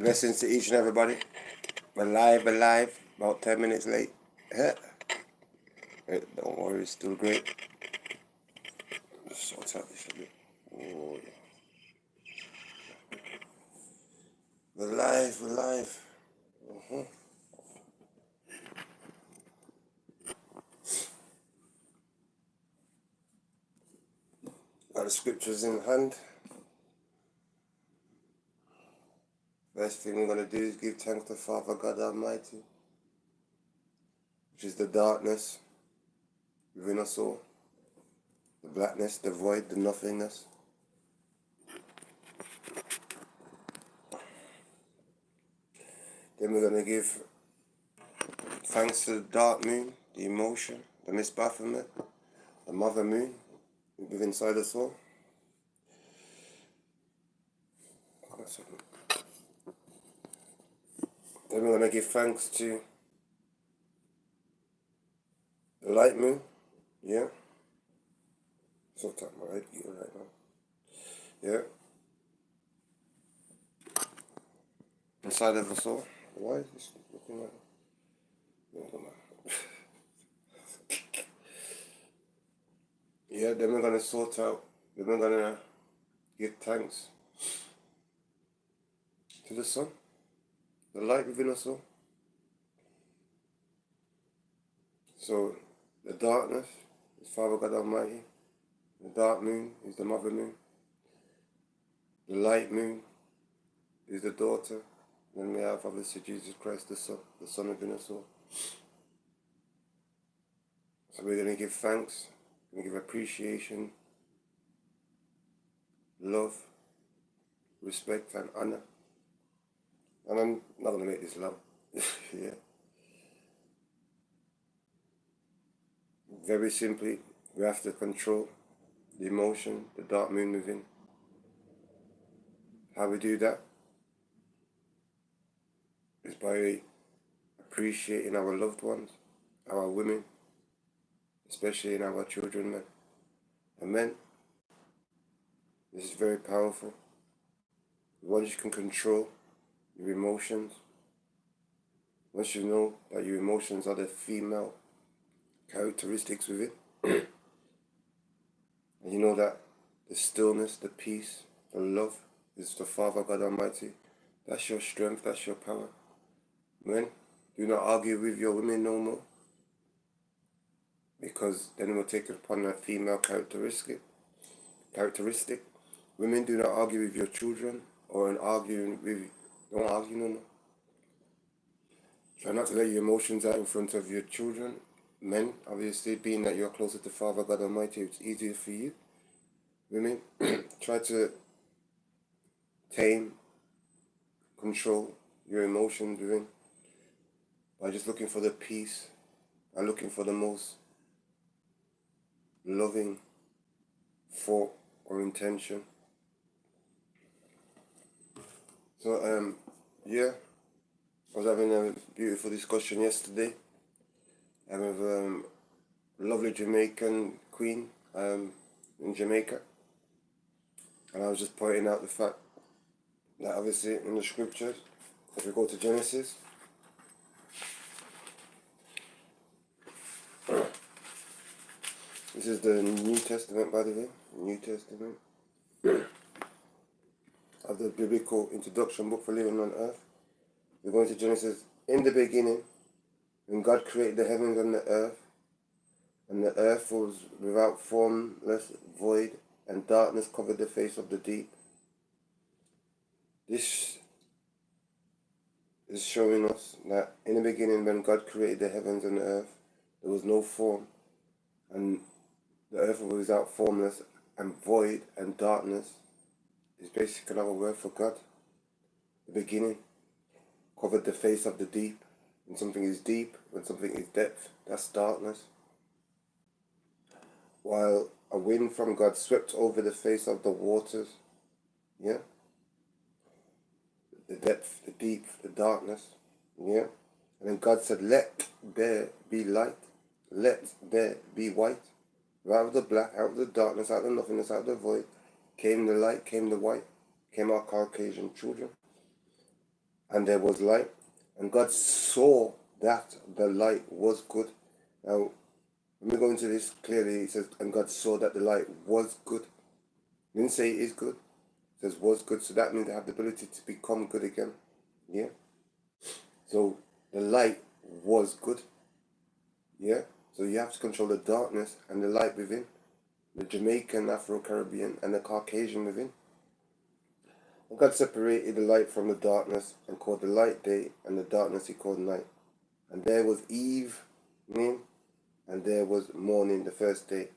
Blessings to each and everybody. Alive, about 10 minutes late. Don't worry, it's still great. Sort out this a bit. Oh, yeah. We're live. Got the scriptures in hand. First thing we're going to do is give thanks to Father God Almighty, which is the darkness within us all, the blackness, the void, the nothingness. Then we're going to give thanks to the dark moon, the emotion, the Miss Baphomet, the mother moon within inside us all. Then we're going to give thanks to the light moon, yeah. Sort out my headgear right now, yeah. Inside of us all. Why is this looking like that? Yeah, then we're going to sort out, then we're going to give thanks to the sun, the light within us all. So, the darkness is Father God Almighty. The dark moon is the mother moon. The light moon is the daughter. Then we have obviously Jesus Christ, the Son within us all. So we're going to give thanks, we're going to give appreciation, love, respect and honor. And I'm not going to make this long. Yeah. Very simply, we have to control the emotion, the dark moon within. How we do that is by appreciating our loved ones, our women, especially in our children, men. And men, this is very powerful. Once you can control your emotions, once you know that your emotions are the female characteristics within, and you know that the stillness, the peace, the love is the Father God Almighty, that's your strength, that's your power. Men, do not argue with your women no more, because then it will take it upon a female characteristic. Women, do not argue with your children, or don't argue no more. Try not to let your emotions out in front of your children. Men, obviously, being that you're closer to Father God Almighty, it's easier for you. Women, try to tame, control your emotions within by just looking for the peace and looking for the most loving thought or intention. So, yeah, I was having a beautiful discussion yesterday with a lovely Jamaican queen in Jamaica. And I was just pointing out the fact that obviously in the scriptures, if we go to Genesis, this is the New Testament, by the way, New Testament, of the biblical introduction book for living on earth. We're going to Genesis. In the beginning, when God created the heavens and the earth was without formless, void, and darkness covered the face of the deep. This is showing us that in the beginning, when God created the heavens and the earth, there was no form, and the earth was without formless and void, and darkness is basically another word for God. The beginning covered the face of the deep. When something is deep, when something is depth, that's darkness. While a wind from God swept over the face of the waters, yeah, the depth, the deep, the darkness, yeah. And then God said, let there be light, let there be white. Out of the black, out of the darkness, out of the nothingness, out of the void, came the light, came the white, came our Caucasian children. and there was light. And God saw that the light was good. Now, when we go into this clearly, it says, and God saw that the light was good. It didn't say it is good. It says was good. So that means they have the ability to become good again. Yeah. So the light was good. Yeah. So you have to control the darkness and the light within. The Jamaican, Afro-Caribbean, and the Caucasian within. And God separated the light from the darkness and called the light day, and the darkness he called night. And there was evening, and there was morning the first day.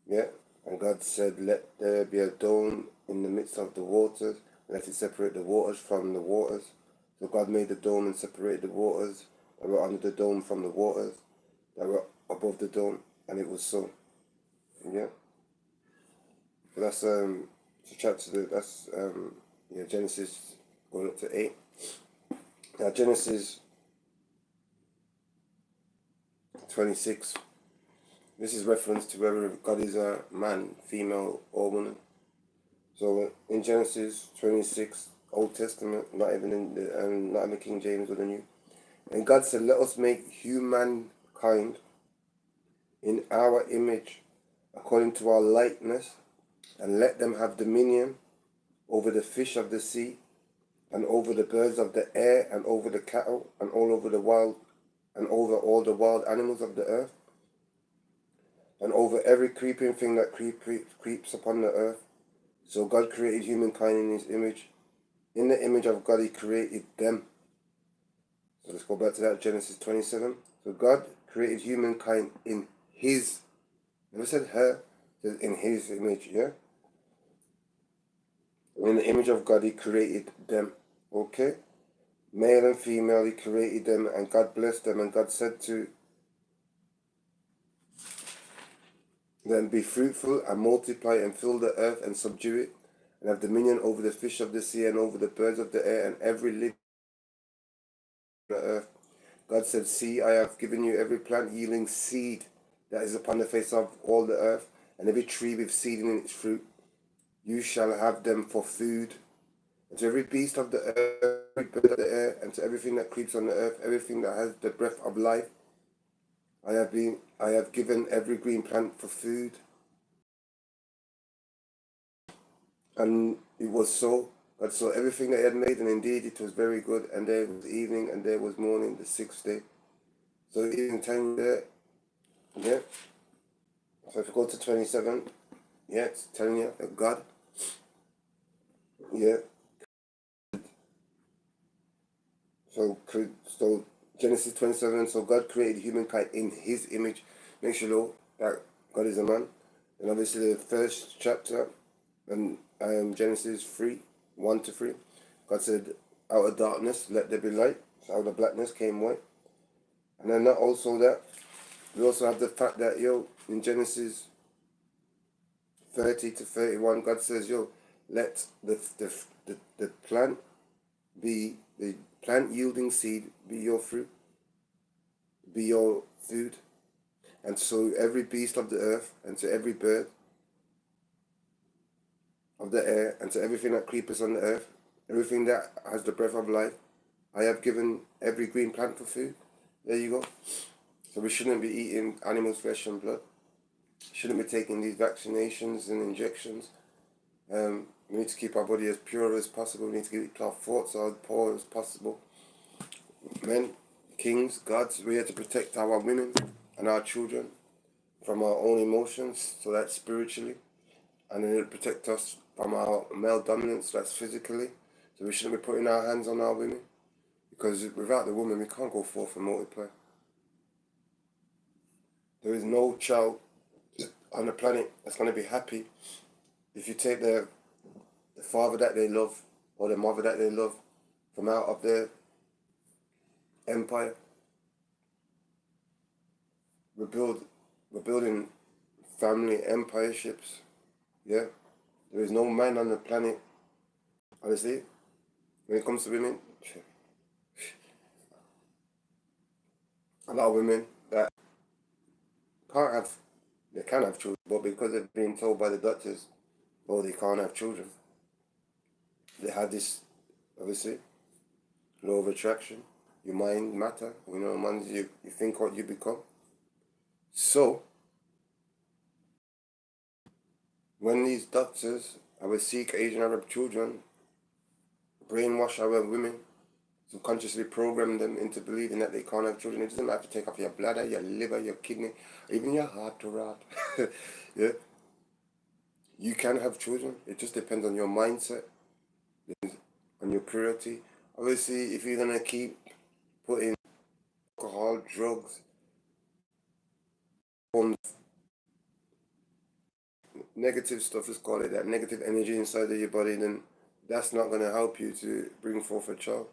Yeah. And God said, let there be a dome in the midst of the waters, and let it separate the waters from the waters. So God made the dome and separated the waters that were under the dome from the waters that were above the dome, and it was so. Yeah. So that's Genesis going up to 8. Now Genesis 26. This is reference to whether God is a man, female, or woman. So in Genesis 26, Old Testament, not even in King James or the New, and God said, "Let us make humankind in our image, according to our likeness, and let them have dominion over the fish of the sea, and over the birds of the air, and over the cattle, and all over the wild, and over all the wild animals of the earth, and over every creeping thing that creeps upon the earth." So God created humankind in his image. In the image of God he created them. So let's go back to that, Genesis 27. So God created humankind in his, never said her, it says in his image, yeah? In the image of God he created them. Okay? Male and female he created them, and God blessed them, and God said to them, "Be fruitful and multiply and fill the earth and subdue it, and have dominion over the fish of the sea and over the birds of the air and every living on the earth." God said, "See, I have given you every plant yielding seed that is upon the face of all the earth, and every tree with seed in its fruit. You shall have them for food. And to every beast of the earth, every bird of the air, and to everything that creeps on the earth, everything that has the breath of life, I have given every green plant for food." And it was so. God saw everything that he had made, and indeed it was very good. And there was evening, and there was morning, the sixth day. So even telling you there, yeah. So if you go to 27, yeah, it's telling you that God, yeah. So Genesis 27. So God created humankind in His image. Makes you know that God is a man. And obviously the first chapter, and Genesis 3:1-3. God said, "Out of darkness let there be light." So out of blackness came white. And then not also that, we also have the fact that in Genesis 30-31, God says, let the plant be the plant yielding seed be your fruit, be your food, and so every beast of the earth, and to every bird of the air, and to everything that creepers on the earth, everything that has the breath of life, I have given every green plant for food. There you go. So we shouldn't be eating animals' flesh and blood. Shouldn't be taking these vaccinations and injections. We need to keep our body as pure as possible. We need to keep our thoughts as pure as possible. Men, kings, gods, we're here to protect our women and our children from our own emotions, so that's spiritually. And then it'll protect us from our male dominance, that's physically. So we shouldn't be putting our hands on our women, because without the woman we can't go forth and multiply. There is no child on the planet that's going to be happy if you take the father that they love or the mother that they love from out of their empire. We're building family empireships. Yeah, there is no man on the planet, honestly, when it comes to women. A lot of women that can't have, they can have children, but because they've been told by the doctors, oh, they can't have children. They have this, obviously, law of attraction, your mind, matter, once you think what you become. So, when these doctors, our Sikh, Asian, Arab children, brainwash our women, subconsciously program them into believing that they can't have children, it doesn't have to take off your bladder, your liver, your kidney, even your heart to rot. Yeah, you can have children. It just depends on your mindset, on your purity. Obviously, if you're gonna keep putting alcohol, drugs, negative stuff, let's call it that, negative energy inside of your body, then that's not going to help you to bring forth a child.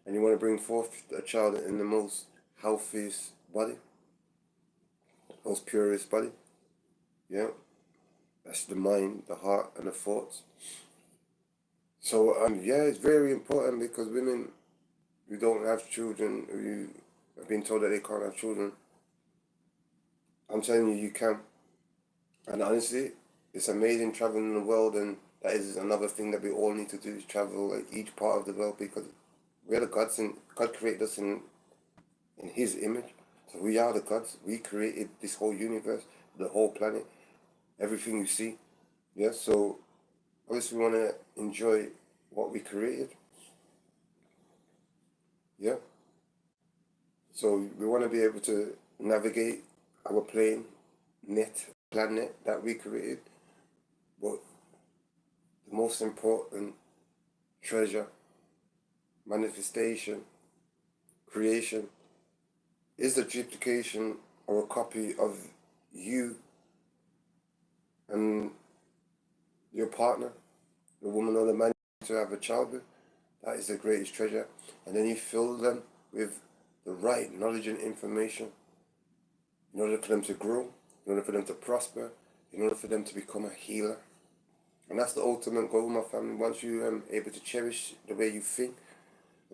And you want to bring forth a child in the most healthiest body, most purest body. Yeah, that's the mind, the heart, and the thoughts. So yeah, it's very important because women who don't have children, who have been told that they can't have children, I'm telling you, you can. And honestly, it's amazing traveling the world, and that is another thing that we all need to do, is travel like each part of the world, because we're the gods, and God created us in His image. So we are the gods. We created this whole universe, the whole planet, everything you see. Yeah. So obviously we want to enjoy what we created. Yeah. So we want to be able to navigate our planet that we created. But the most important treasure, manifestation, creation, is the duplication or a copy of you and your partner, the woman or the man to have a child with. That is the greatest treasure. And then you fill them with the right knowledge and information in order for them to grow, in order for them to prosper, in order for them to become a healer. And that's the ultimate goal, my family. Once you are able to cherish the way you think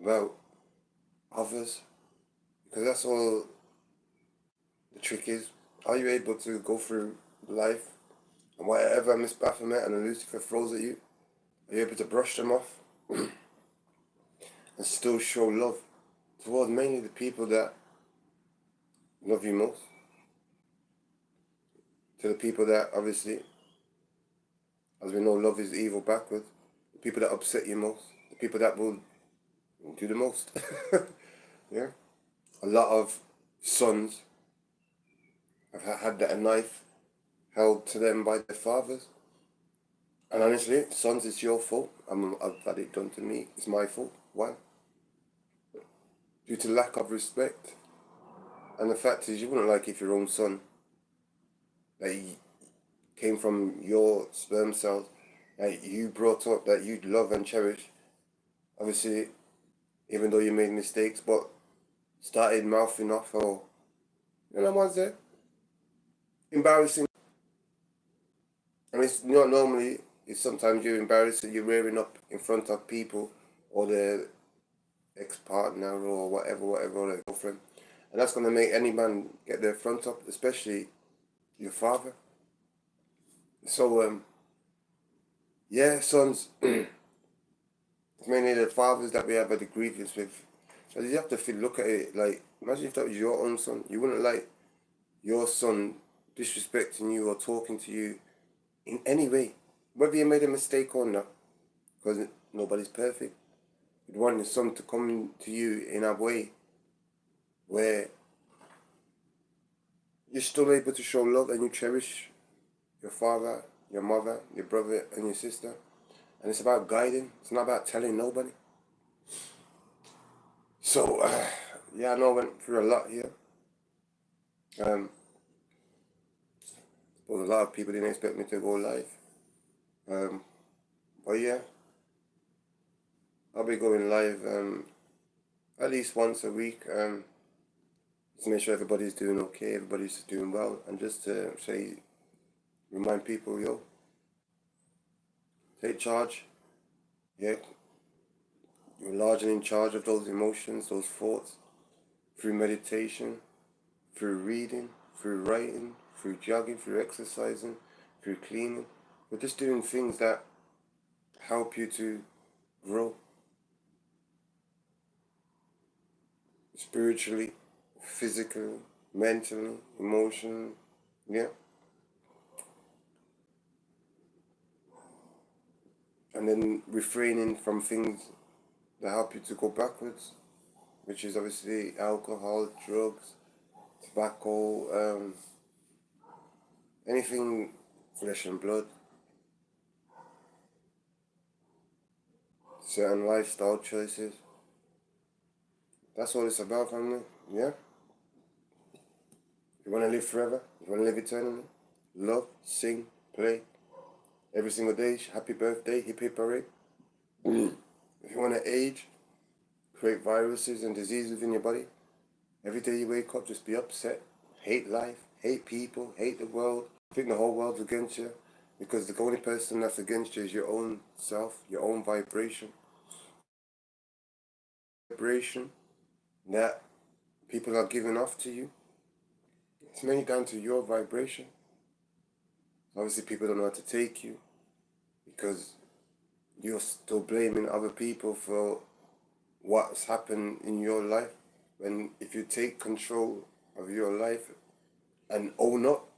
about others, because that's all the trick is. Are you able to go through life, and whatever Miss Baphomet and Lucifer throws at you, are you able to brush them off and still show love towards mainly the people that love you most? To the people that, obviously, as we know, love is evil backwards. The people that upset you most. The people that will do the most. Yeah. A lot of sons have had that knife held to them by their fathers. And honestly, sons, it's your fault. I've had it done to me. It's my fault. Why? Due to lack of respect. And the fact is, you wouldn't like if your own son, that came from your sperm cells, that you brought up, that you love and cherish, obviously, even though you made mistakes, but started mouthing off, or, what's that? Embarrassing. And it's not normally, it's sometimes you're embarrassed that you're rearing up in front of people, or their ex-partner, or whatever, or their girlfriend. And that's going to make any man get their front up, especially your father. So, yeah, sons, it's mainly the fathers that we have a grievance with. So you have to look at it like, imagine if that was your own son. You wouldn't like your son disrespecting you or talking to you in any way, whether you made a mistake or not, because nobody's perfect. You'd want your son to come to you in a way where you're still able to show love and you cherish your father, your mother, your brother, and your sister. And it's about guiding. It's not about telling nobody. So, yeah, I know I went through a lot here. But a lot of people didn't expect me to go live. But yeah, I'll be going live at least once a week. Just to make sure everybody's doing okay, everybody's doing well, and just to remind people, take charge. Yeah, you're large and in charge of those emotions, those thoughts, through meditation, through reading, through writing, through jogging, through exercising, through cleaning. We're just doing things that help you to grow. spiritually, physically, mentally, emotionally, yeah. And then refraining from things that help you to go backwards, which is obviously alcohol, drugs, tobacco, anything flesh and blood, certain lifestyle choices. That's all it's about, family. Yeah? You want to live forever? You want to live eternally? Love, sing, play. Every single day, happy birthday, hip hip hooray. If you want to age, create viruses and disease within your body. Every day you wake up, just be upset, hate life, hate people, hate the world. Think the whole world's against you. Because the only person that's against you is your own self, your own vibration. Vibration that people are giving off to you. It's mainly down to your vibration. Obviously, people don't know how to take you because you're still blaming other people for what's happened in your life. When if you take control of your life and own up